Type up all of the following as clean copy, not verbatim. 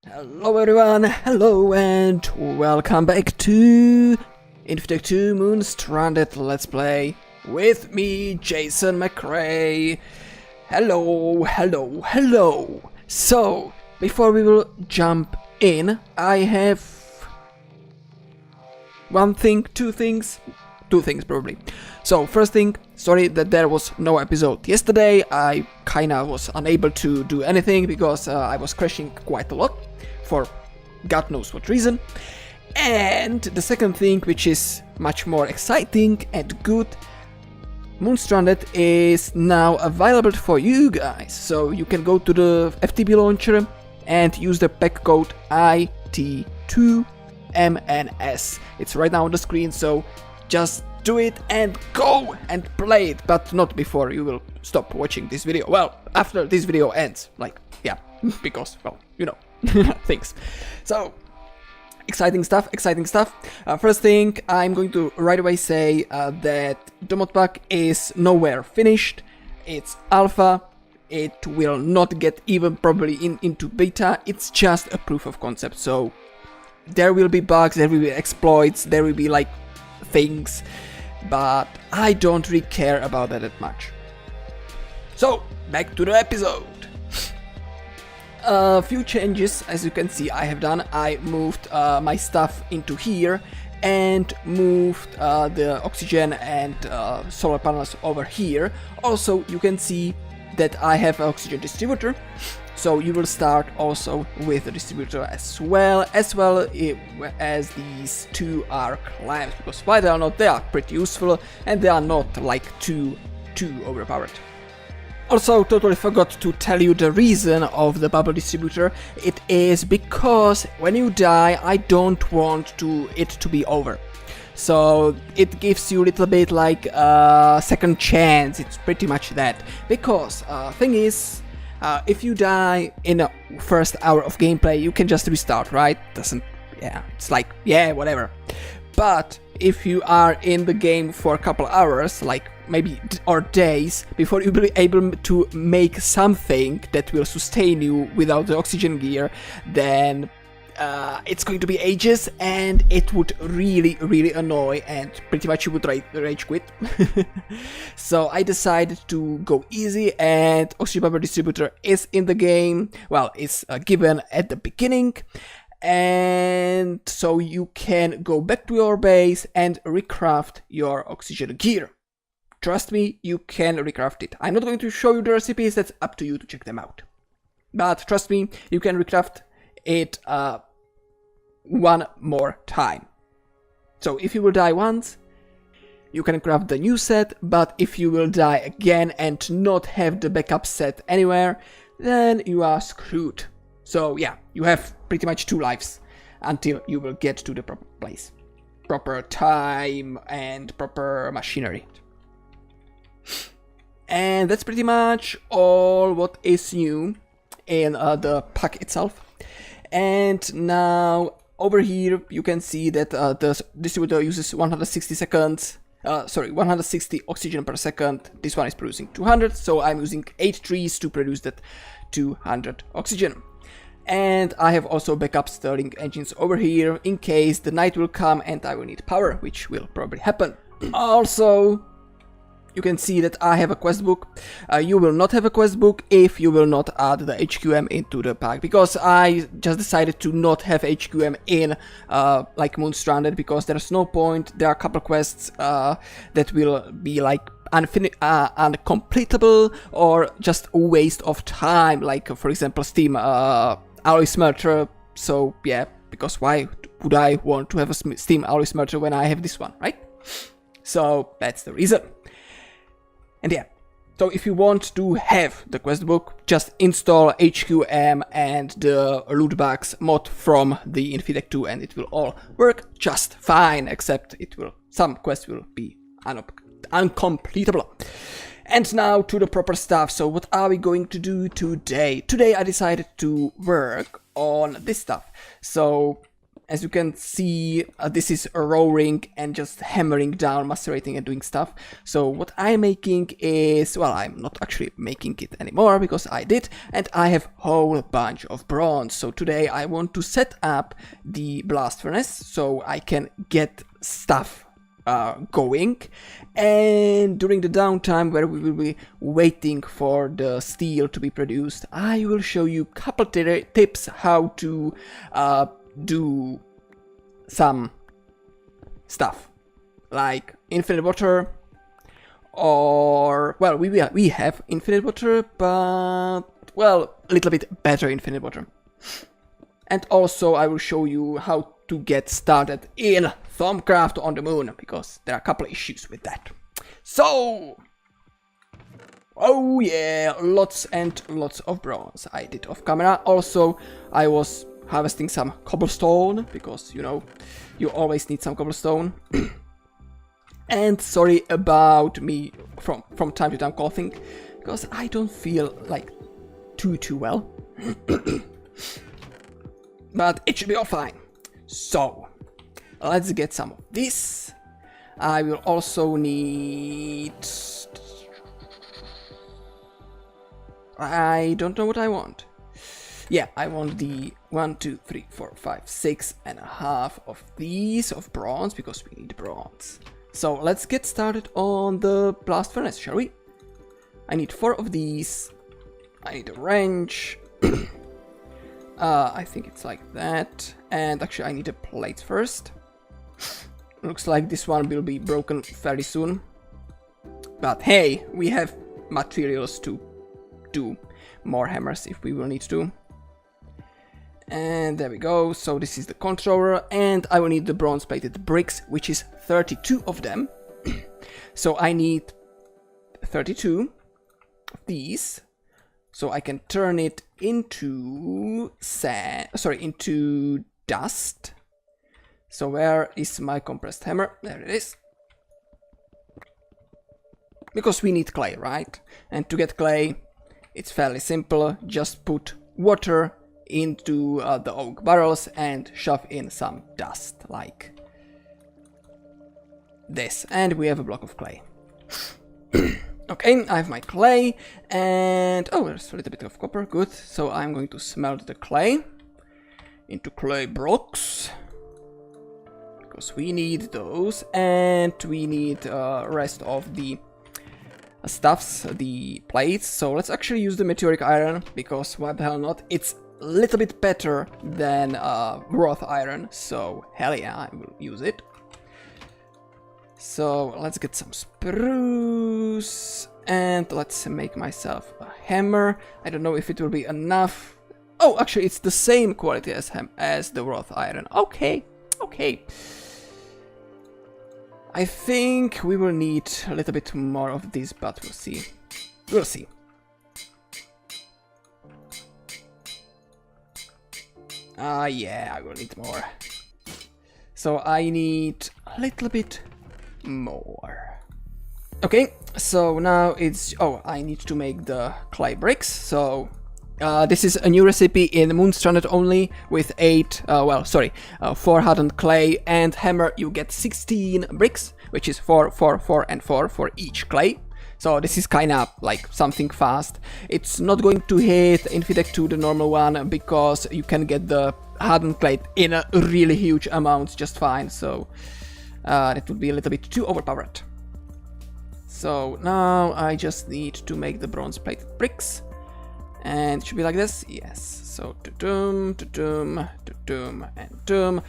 Hello everyone, hello and welcome back to InfiTech Moonstranded Let's Play with me, Jason McRae. Hello. So, before we will jump in, I have two things probably. So, first thing, sorry that there was no episode yesterday. I kinda was unable to do anything because I was crashing quite a lot for God knows what reason. And the second thing, which is much more exciting and good, Moonstranded is now available for you guys. So you can go to the FTB Launcher and use the pack code IT2MNS. It's right now on the screen, so just do it and go and play it, but not before you will stop watching this video. Well, after this video ends, like, yeah, because, well, you know, things. So, exciting stuff. First thing, I'm going to right away say that the mod pack is nowhere finished. It's alpha. It will not get even probably into beta. It's just a proof of concept. So, there will be bugs, there will be exploits, there will be like things, but I don't really care about that much. So, back to the episode. A few changes, as you can see, I have done. I moved my stuff into here and moved the oxygen and solar panels over here. Also, you can see that I have an oxygen distributor, so you will start also with the distributor as well as these two arc lamps, because why they are not, they are pretty useful and they are not like too overpowered. Also, totally forgot to tell you the reason of the bubble distributor. It is because when you die, I don't want it to be over. So it gives you a little bit like a second chance. It's pretty much that. Because thing is, if you die in the first hour of gameplay, you can just restart, right? It's like, yeah, whatever. But if you are in the game for a couple hours, like maybe or days, before you'll be able to make something that will sustain you without the oxygen gear, then it's going to be ages and it would really annoy and pretty much you would rage quit. So I decided to go easy, and oxygen bubble distributor is in the game. Well, it's given at the beginning. And so you can go back to your base and recraft your oxygen gear. Trust me, you can recraft it. I'm not going to show you the recipes, that's up to you to check them out. But trust me, you can recraft it one more time. So if you will die once, you can craft the new set, but if you will die again and not have the backup set anywhere, then you are screwed. So yeah, you have pretty much 2 lives until you will get to the proper place, proper time and proper machinery. And that's pretty much all what is new in the pack itself. And now over here you can see that the distributor uses 160 oxygen per second. This one is producing 200, so I'm using 8 trees to produce that 200 oxygen. And I have also backup Stirling engines over here in case the night will come and I will need power, which will probably happen. Also, you can see that I have a quest book. You will not have a quest book if you will not add the HQM into the pack, because I just decided to not have HQM in like Moonstranded, because there's no point. There are a couple quests that will be like uncompletable or just a waste of time, like for example Steam alloy smelter. So yeah, because why would I want to have a Steam alloy smelter when I have this one, right? So that's the reason. And yeah, so if you want to have the quest book, just install HQM and the lootbox mod from the InfiTech 2 and it will all work just fine, except some quests will be uncompletable. And now to the proper stuff. So what are we going to do today? Today I decided to work on this stuff. So As you can see, this is roaring and just hammering down, macerating and doing stuff. So what I'm making is, well, I'm not actually making it anymore because I did, and I have a whole bunch of bronze. So today I want to set up the blast furnace so I can get stuff going, and during the downtime where we will be waiting for the steel to be produced, I will show you a couple tips how to do some stuff like infinite water, or well, we have infinite water, but well, a little bit better infinite water. And also I will show you how to get started in Thaumcraft on the moon, because there are a couple of issues with that. So, oh yeah, lots and lots of bronze I did off camera. Also, I was harvesting some cobblestone, because, you know, you always need some cobblestone. And sorry about me from time to time coughing, because I don't feel like too well. But it should be all fine. So, let's get some of this. I will also need... I don't know what I want. Yeah, I want the 1, 2, 3, 4, 5, 6.5 of these of bronze, because we need bronze. So let's get started on the blast furnace, shall we? I need 4 of these. I need a wrench. I think it's like that. And actually I need a plate first. Looks like this one will be broken very soon. But hey, we have materials to do more hammers if we will need to. And there we go. So this is the controller, and I will need the bronze plated bricks, which is 32 of them. So I need 32 of these, so I can turn it into sand, sorry, into dust. So where is my compressed hammer? There it is. Because we need clay, right? And to get clay, it's fairly simple. Just put water into the oak barrels and shove in some dust, like this. And we have a block of clay. Okay, I have my clay, and oh, there's a little bit of copper, good. So I'm going to smelt the clay into clay blocks, because we need those, and we need rest of the stuffs, the plates. So let's actually use the meteoric iron, because why the hell not? It's a little bit better than wrought iron, so hell yeah, I will use it. So let's get some spruce, and let's make myself a hammer. I don't know if it will be enough. Oh, actually it's the same quality as the wrought iron. Okay, okay. I think we will need a little bit more of this, but we'll see. We'll see. Yeah, I will need more. So I need a little bit more. Okay, so now it's... oh, I need to make the clay bricks. So this is a new recipe in Moonstranded only, with 4 hardened clay and hammer. You get 16 bricks, which is 4, 4, 4 and 4 for each clay. So this is kind of like something fast. It's not going to hit InfiTech 2, the normal one, because you can get the hardened clay in a really huge amount just fine. So that would be a little bit too overpowered. So now I just need to make the bronze plated bricks. And it should be like this, yes. So to-dum, to-dum, to-dum, and dum.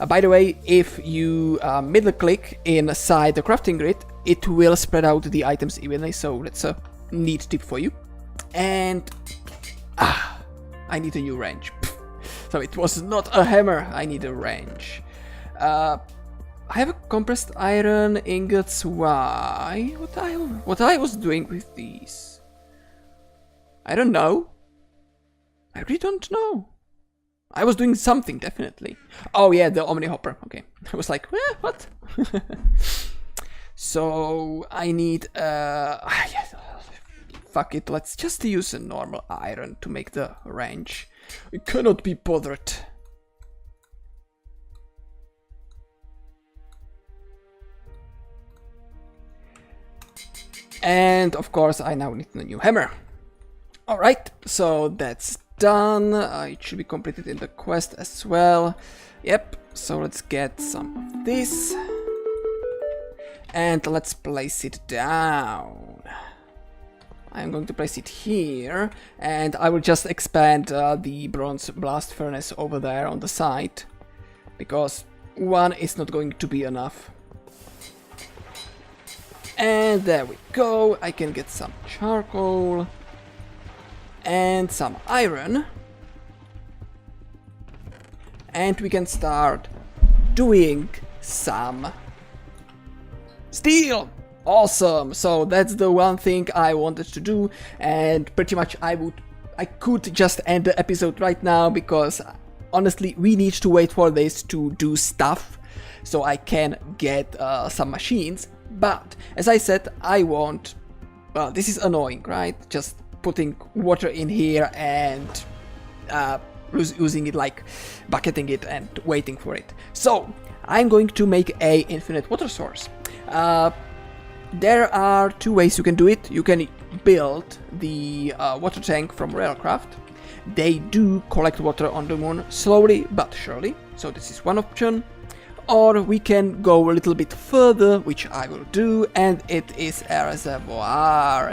By the way, if you middle click inside the crafting grid, it will spread out the items evenly, so that's a neat tip for you. And I need a new wrench. So it was not a hammer, I need a wrench. I have a compressed iron ingots. Why? What I was doing with these? I don't know. I really don't know. I was doing something, definitely. Oh yeah, the Omni Hopper. Okay. I was like, what? So I need fuck it, let's just use a normal iron to make the wrench. We cannot be bothered. And of course I now need a new hammer. Alright, so that's done. It should be completed in the quest as well. Yep, so let's get some of this. And let's place it down. I'm going to place it here, and I will just expand the bronze blast furnace over there on the side, because one is not going to be enough. And there we go. I can get some charcoal and some iron, and we can start doing some steel. Awesome. So that's the one thing I wanted to do, and pretty much I could just end the episode right now, because honestly we need to wait for this to do stuff so I can get some machines. But as I said, I want, well, this is annoying, right? Just putting water in here and using it, like bucketing it and waiting for it. So I'm going to make a infinite water source. There are two ways you can do it. You can build the water tank from Railcraft. They do collect water on the moon slowly but surely, so this is one option. Or we can go a little bit further, which I will do, and it is a reservoir.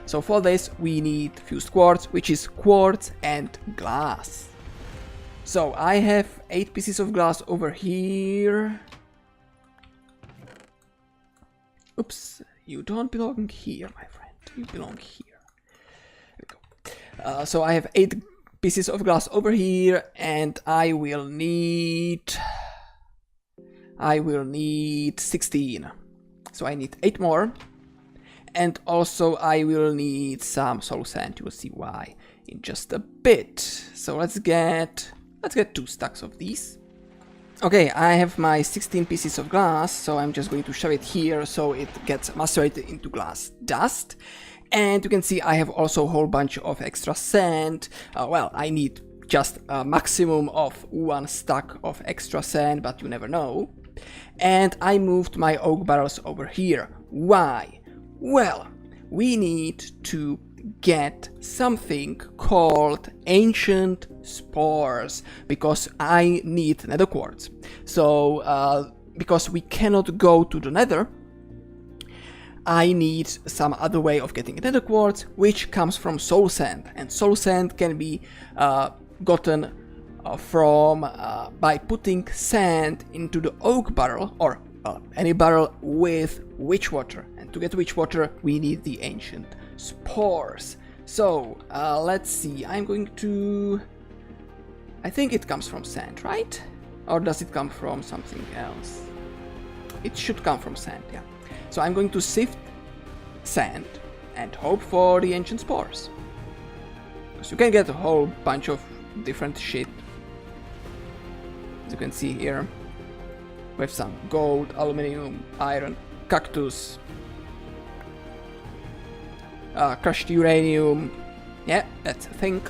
So for this we need fused quartz, which is quartz and glass. So I have 8 pieces of glass over here. Oops, you don't belong here, my friend. You belong here. There we go. So I have 8 pieces of glass over here, and I will need 16. So I need 8 more. And also I will need some soul sand. You will see why in just a bit. So let's get 2 stacks of these. Okay, I have my 16 pieces of glass, so I'm just going to shove it here so it gets macerated into glass dust. And you can see I have also a whole bunch of extra sand. Well, I need just a maximum of 1 stack of extra sand, but you never know. And I moved my oak barrels over here. Why? Well, we need to get something called ancient spores, because I need nether quartz. So because we cannot go to the nether, I need some other way of getting nether quartz, which comes from soul sand, and soul sand can be gotten from by putting sand into the oak barrel, or any barrel with witch water. And to get witch water we need the ancient spores. So let's see, I'm going to, I think it comes from sand, right? Or does it come from something else? It should come from sand, yeah. So I'm going to sift sand and hope for the ancient spores, because you can get a whole bunch of different shit, as you can see here, with some gold, aluminium, iron, cactus, crushed uranium, yeah, that's a thing,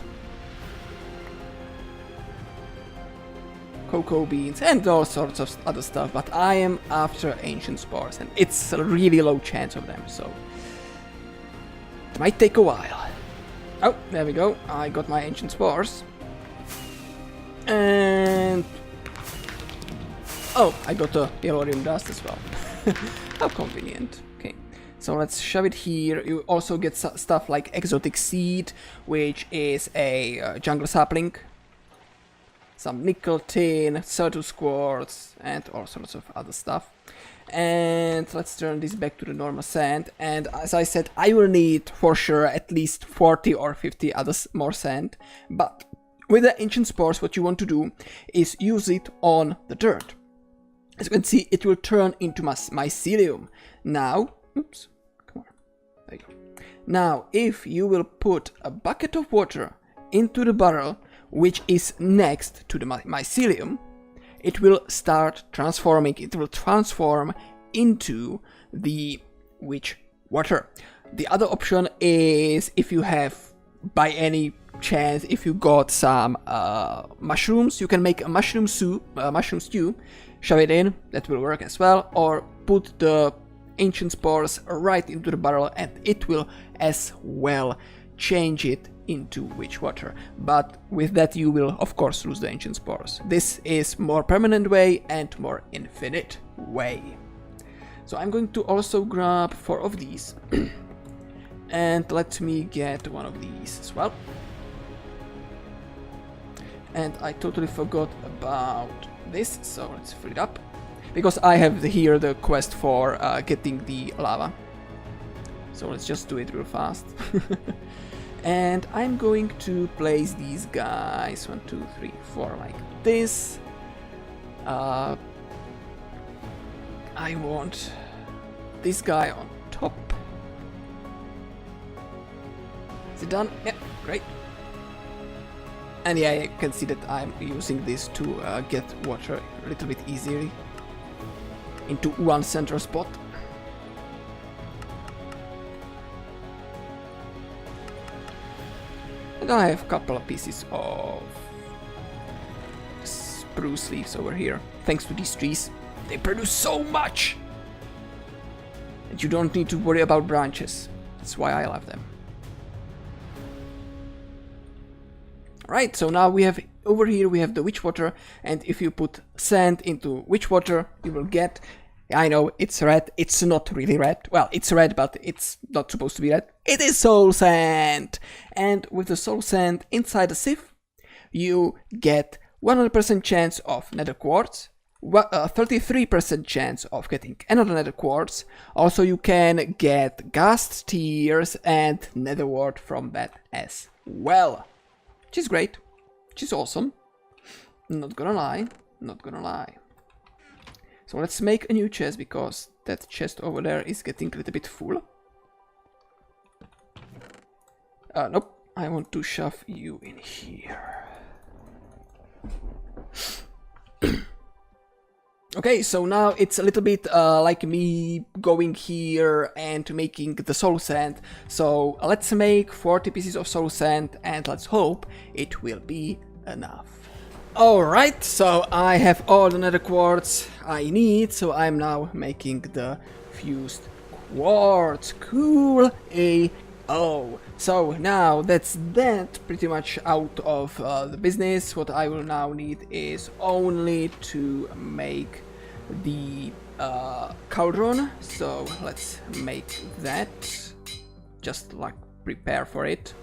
cocoa beans, and all sorts of other stuff, but I am after ancient spores, and it's a really low chance of them, so it might take a while. Oh, there we go, I got my ancient spores. And oh, I got the yellorium dust as well. How convenient. Okay, so let's shove it here. You also get stuff like exotic seed, which is a jungle sapling, some nickel, tin, Certus quartz, and all sorts of other stuff. And let's turn this back to the normal sand. And as I said, I will need for sure at least 40 or 50 others more sand. But with the ancient spores, what you want to do is use it on the dirt. As you can see, it will turn into mycelium. Now, oops, come on, there you go. Now, if you will put a bucket of water into the barrel, which is next to the mycelium, it will start transforming. It will transform into the witch water. The other option is, if you have, by any chance, if you got some mushrooms, you can make a mushroom soup, mushroom stew, shove it in, that will work as well, or put the ancient spores right into the barrel, and it will as well change it into witch water. But with that you will of course lose the ancient spores. This is more permanent way and more infinite way. So I'm going to also grab 4 of these and let me get 1 of these as well. And I totally forgot about this, so let's fill it up, because I have here the quest for getting the lava. So let's just do it real fast. And I'm going to place these guys 1, 2, 3, 4 like this. I want this guy on top. Is it done? Yeah, great. And yeah, you can see that I'm using this to get water a little bit easily into one central spot. And I have a couple of pieces of spruce leaves over here. Thanks to these trees, they produce so much! And you don't need to worry about branches. That's why I love them. Right, so now we have over here we have the witch water, and if you put sand into witch water, you will get, I know it's red, it's not really red. Well, it's red, but it's not supposed to be red. It is soul sand! And with the soul sand inside the sieve, you get 100% chance of nether quartz, 33% chance of getting another nether quartz. Also, you can get ghast tears and nether wart from that as well. Which is great, which is awesome, not gonna lie, not gonna lie. So let's make a new chest, because that chest over there is getting a little bit full. Nope, I want to shove you in here. Okay, so now it's a little bit like me going here and making the soul sand. So let's make 40 pieces of soul sand and let's hope it will be enough. Alright, so I have all the nether quartz I need, so I'm now making the fused quartz. Cool. Oh, so now that's that pretty much out of the business. What I will now need is only to make the cauldron, so let's make that, just like prepare for it.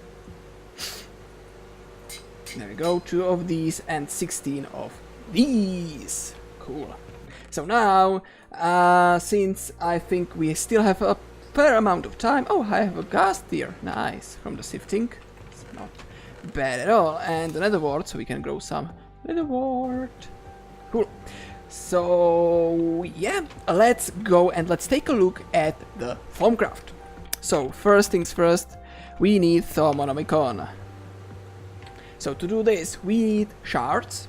There we go, 2 of these and 16 of these. Cool. So now, since I think we still have a fair amount of time. Oh, I have a ghast here. Nice. From the sifting. It's not bad at all. And another wart, so we can grow some nether wart. Cool. So yeah, let's go and let's take a look at the Thaumcraft. So first things first, we need Thaumonomicon. So to do this, we need shards.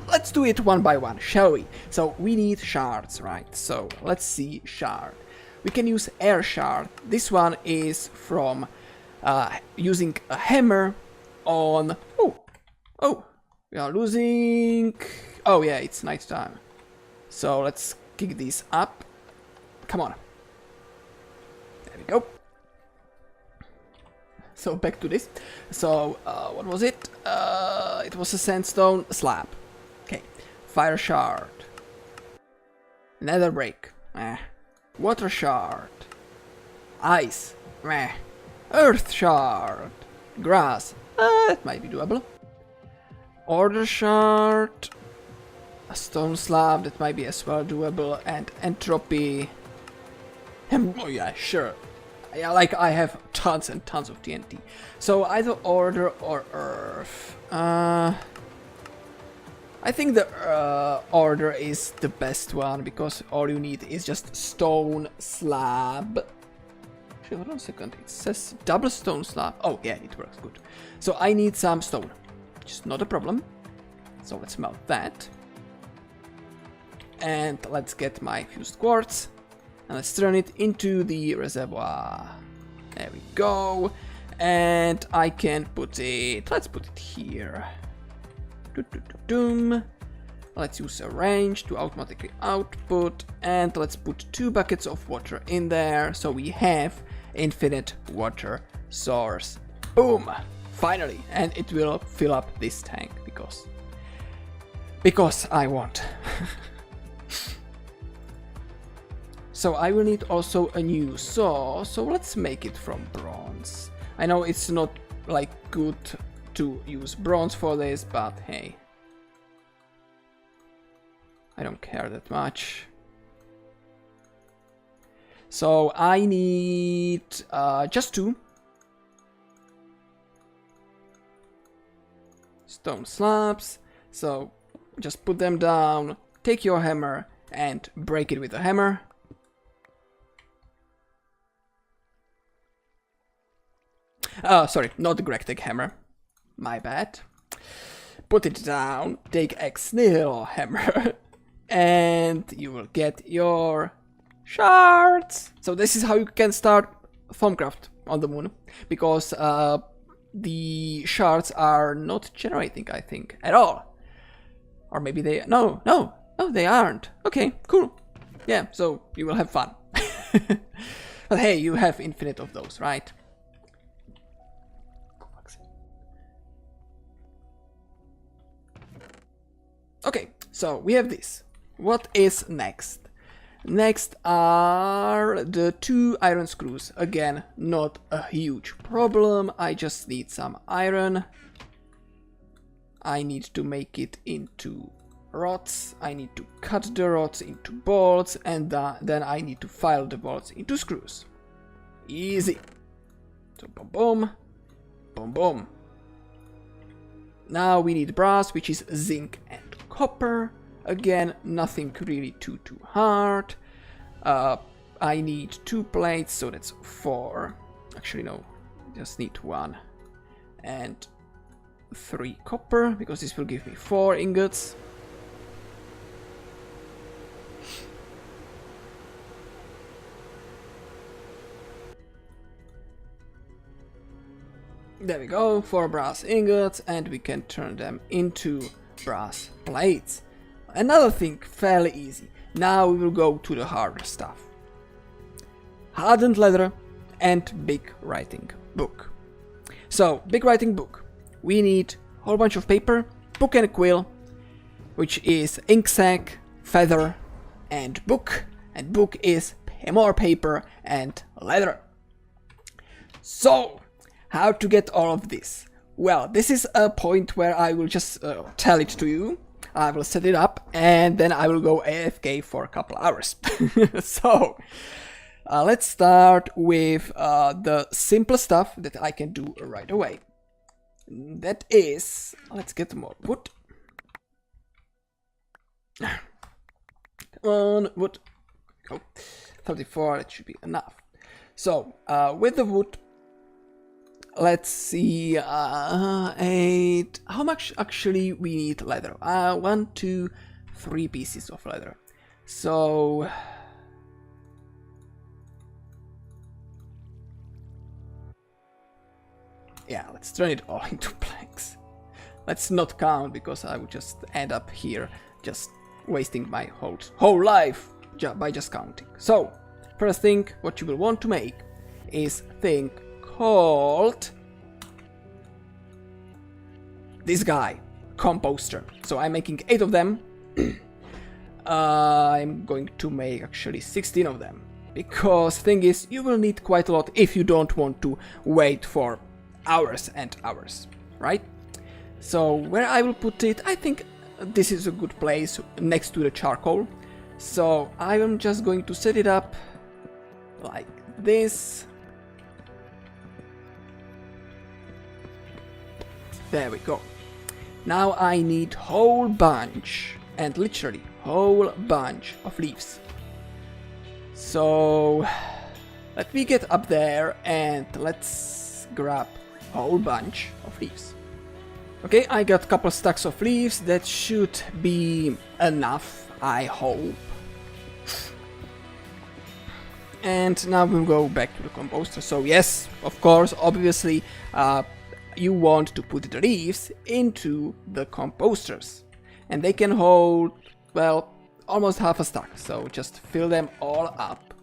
Let's do it one by one, shall we? So we need shards, right? So let's see shard. We can use air shard. This one is from using a hammer on... Oh, we are losing... Oh yeah, it's night time. So let's kick these up. Come on. There we go. So back to this. So what was it? It was a sandstone slab. Okay. Fire shard. Nether brick. Water shard. Ice. Meh. Earth shard. Grass. That might be doable. Order shard. A stone slab. That might be as well doable. And entropy. Oh yeah, sure. Yeah, like I have tons and tons of TNT. So either order or earth. I think the order is the best one, because all you need is just stone slab. Actually, hold on a second. It says double stone slab. Oh, yeah, it works good. So I need some stone, which is not a problem. So let's melt that. And let's get my fused quartz. And let's turn it into the reservoir. There we go. And I can put it... Let's put it here. Let's use a range to automatically output, and let's put 2 buckets of water in there, so we have infinite water source. Boom! Finally, and it will fill up this tank because I want. So I will need also a new saw, so let's make it from bronze. I know it's not like good to use bronze for this, but hey, I don't care that much. So I need just 2 stone slabs, so just put them down, take your hammer and break it with a hammer. Sorry, not the Gregtech hammer. My bad. Put it down, take X nil hammer, and you will get your shards. So this is how you can start Thaumcraft on the moon, because the shards are not generating, I think, at all. Or maybe they... No, they aren't. Okay, cool. Yeah, so you will have fun. But hey, you have infinite of those, right? Okay, so we have this. What is next? Next are the 2 iron screws. Again, not a huge problem. I just need some iron. I need to make it into rods. I need to cut the rods into bolts, and then I need to file the bolts into screws. Easy. So boom, boom, boom, boom. Now we need brass, which is zinc and copper. Again, nothing really too hard. I need 2 plates, so that's 4. Actually, no, just need 1. And 3 copper, because this will give me 4 ingots. There we go, 4 brass ingots, and we can turn them into brass plates. Another thing, fairly easy. Now we will go to the harder stuff. Hardened leather and big writing book. So, big writing book. We need a whole bunch of paper, book and quill, which is ink sac, feather, and book. And book is more paper and leather. So, how to get all of this? Well, this is a point where I will just tell it to you. I will set it up, and then I will go AFK for a couple hours. So, let's start with the simple stuff that I can do right away. That is, let's get more wood. Come on, wood. Oh, 34, that should be enough. So, with the wood, let's see, 8. How much actually we need leather? 1, 2, 3 pieces of leather. So, yeah, let's turn it all into planks. Let's not count, because I would just end up here just wasting my whole life by just counting. So, first thing what you will want to make is thing called this guy, composter. So I'm making 8 of them. I'm going to make actually 16 of them, because thing is, you will need quite a lot if you don't want to wait for hours and hours, right? So where I will put it, I think this is a good place next to the charcoal. So I am just going to set it up like this. There we go. Now I need whole bunch, and literally whole bunch of leaves. So let me get up there and let's grab a whole bunch of leaves. Okay, I got a couple stacks of leaves. That should be enough, I hope. And now we'll go back to the composter. So yes, of course, obviously, you want to put the leaves into the composters. and they can hold, well, almost half a stack. So just fill them all up.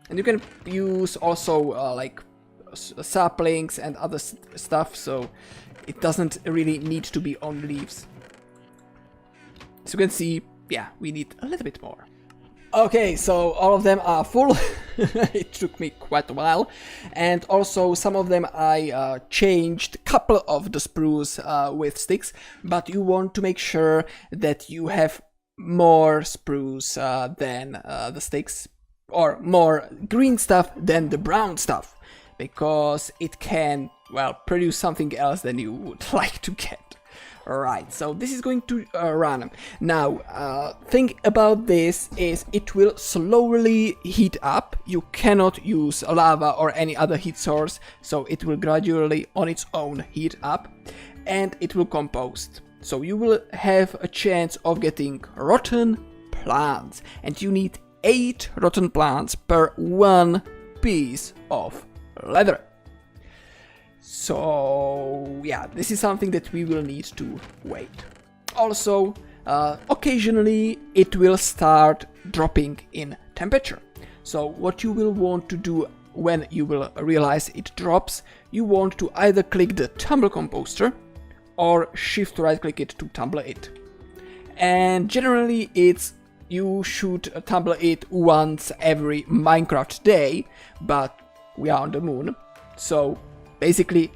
And you can use also like saplings and other stuff, so it doesn't really need to be on leaves. As you can see, yeah, we need a little bit more. Okay, so all of them are full. It took me quite a while, and also some of them I changed a couple of the spruce with sticks, but you want to make sure that you have more spruce than the sticks, or more green stuff than the brown stuff, because it can, well, produce something else than you would like to get. Alright, so this is going to run. Now, thing about this is it will slowly heat up. You cannot use lava or any other heat source, so it will gradually on its own heat up, and it will compost. So you will have a chance of getting rotten plants, and you need 8 rotten plants per 1 piece of leather. So yeah, this is something that we will need to wait. Also, occasionally it will start dropping in temperature. So what you will want to do when you will realize it drops, you want to either click the tumble composter or shift right click it to tumble it. And generally you should tumble it once every Minecraft day, but we are on the moon, so basically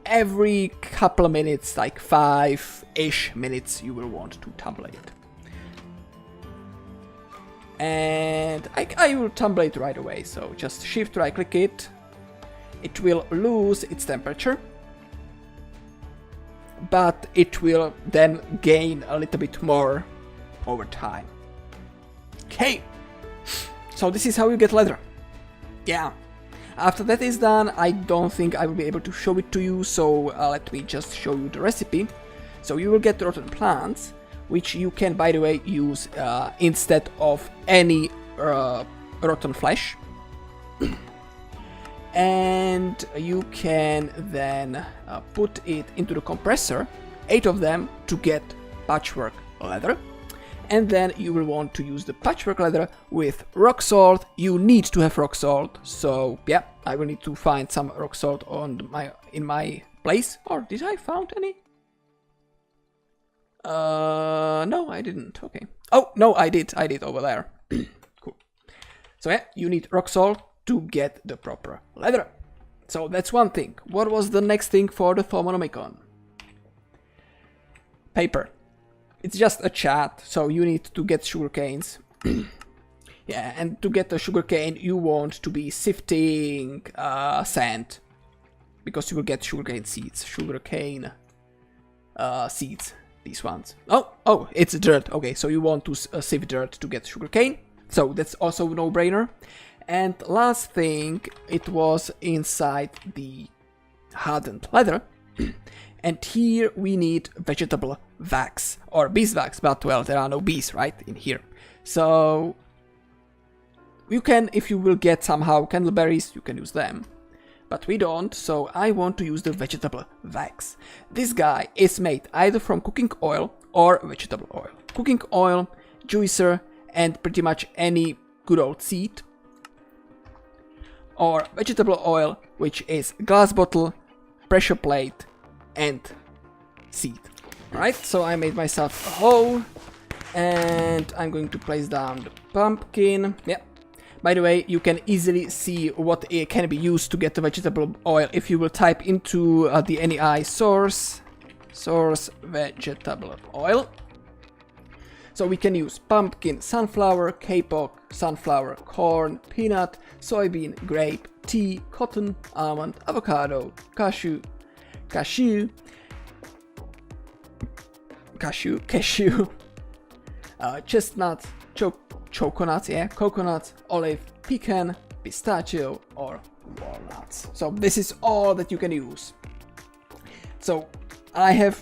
every couple of minutes, like 5-ish minutes, you will want to tumble it. And I will tumble it right away, so just shift right click it. It will lose its temperature, but it will then gain a little bit more over time. Okay, so this is how you get leather. Yeah. After that is done, I don't think I will be able to show it to you, so let me just show you the recipe. So you will get rotten plants, which you can, by the way, use instead of any rotten flesh. And you can then put it into the compressor, 8 of them, to get patchwork leather. And then you will want to use the patchwork leather with rock salt. You need to have rock salt, so yeah, I will need to find some rock salt in my place. Or did I found any? No, I didn't. Okay. Oh no, I did over there. Cool. So yeah, you need rock salt to get the proper leather. So that's one thing. What was the next thing for the Thermonomicon? Paper. It's just a chat, so you need to get sugar canes. Yeah, and to get the sugar cane, you want to be sifting sand, because you will get sugarcane seeds. Sugarcane seeds, these ones. Oh, it's dirt. Okay, so you want to sift dirt to get sugarcane. So that's also a no-brainer. And last thing, it was inside the hardened leather. And here we need vegetable wax or beeswax, but well, there are no bees right in here. So you can, if you will get somehow candleberries, you can use them, but we don't, so I want to use the vegetable wax. This guy is made either from cooking oil or vegetable oil. Cooking oil, juicer, and pretty much any good old seed, or vegetable oil, which is glass bottle, pressure plate, and seed. Right, so I made myself a hole, and I'm going to place down the pumpkin. Yeah. By the way, you can easily see what it can be used to get the vegetable oil if you will type into the NEI source vegetable oil. So we can use pumpkin, sunflower, kapok, sunflower, corn, peanut, soybean, grape, tea, cotton, almond, avocado, cashew, chestnut, coconuts, yeah, coconut, olive, pecan, pistachio, or walnuts. So this is all that you can use. So I have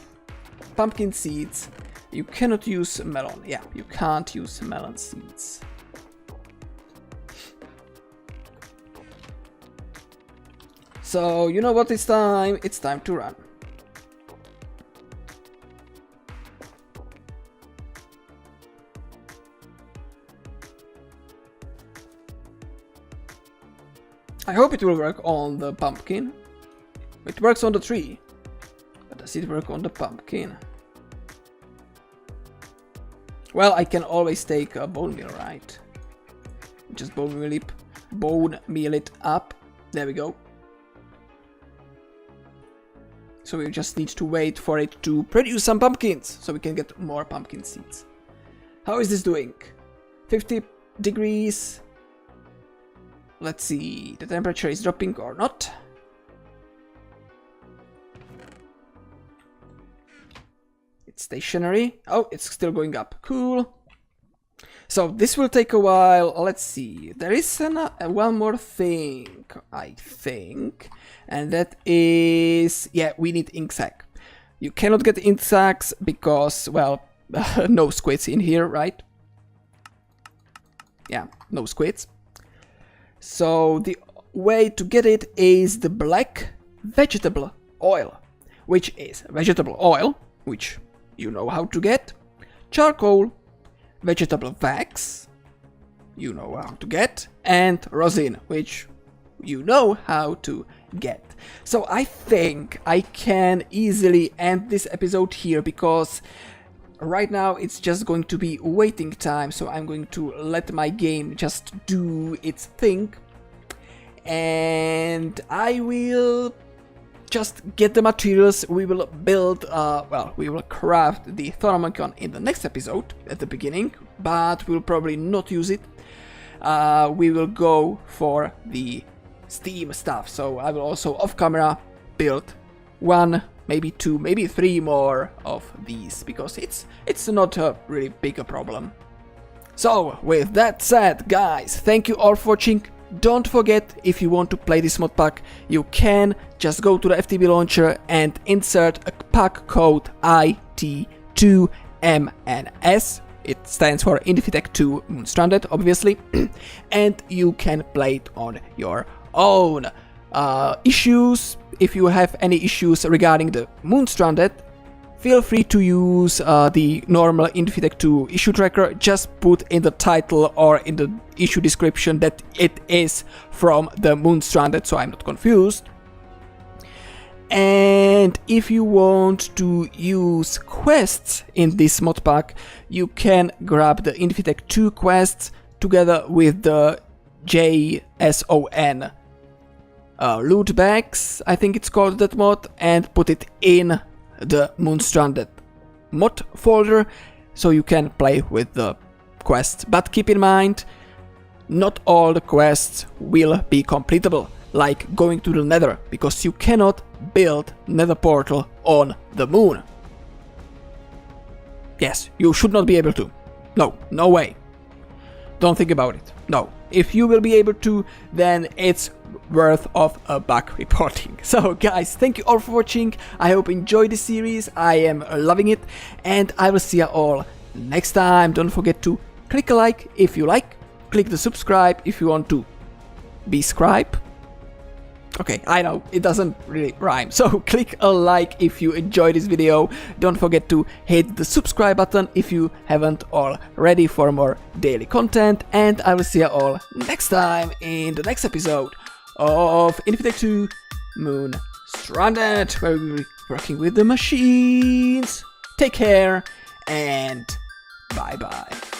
pumpkin seeds. You cannot use melon. Yeah, you can't use melon seeds. So you know what it's time? It's time to run. I hope it will work on the pumpkin. It works on the tree. But does it work on the pumpkin? Well, I can always take a bone meal, right? Just bone meal it up. There we go. So we just need to wait for it to produce some pumpkins, so we can get more pumpkin seeds. How is this doing? 50 degrees. Let's see, the temperature is dropping or not. It's stationary. Oh, it's still going up. Cool. So this will take a while. Let's see. There is one more thing, I think. And that is... yeah, we need ink sac. You cannot get ink sacs because, well, no squids in here, right? Yeah, no squids. So the way to get it is the black vegetable oil, which is vegetable oil, which you know how to get, charcoal, vegetable wax, you know how to get, and rosin, which you know how to get. So I think I can easily end this episode here, because right now it's just going to be waiting time, so I'm going to let my game just do its thing, and I will just get the materials. We will build, well, we will craft the Thoromicon in the next episode at the beginning, but we'll probably not use it. We will go for the Steam stuff, so I will also off camera build 1, maybe 2, maybe 3 more of these, because it's not a really big a problem. So with that said, guys, thank you all for watching. Don't forget, if you want to play this mod pack, you can just go to the FTB Launcher and insert a pack code IT2MNS. It stands for InfiTech 2 Moonstranded, obviously, and you can play it on your own. Issues, if you have any issues regarding the Moonstranded, feel free to use the normal InfiTech 2 issue tracker. Just put in the title or in the issue description that it is from the Moonstranded, so I'm not confused. And if you want to use quests in this mod pack, you can grab the InfiTech 2 quests together with the JSON loot bags, I think it's called that mod, and put it in the Moonstranded mod folder, so you can play with the quests. But keep in mind, not all the quests will be completable, like going to the nether, because you cannot build nether portal on the moon. Yes, you should not be able to. No, no way. Don't think about it. No. If you will be able to, then it's worth of a bug reporting. So guys, thank you all for watching. I hope you enjoyed this series. I am loving it, and I will see you all next time. Don't forget to click a like if you like, click the subscribe if you want to be scribe. Okay, I know, it doesn't really rhyme, so click a like if you enjoyed this video. Don't forget to hit the subscribe button if you haven't already for more daily content, and I will see you all next time in the next episode of InfiTech 2 Moonstranded, where we will be working with the machines. Take care, and bye bye.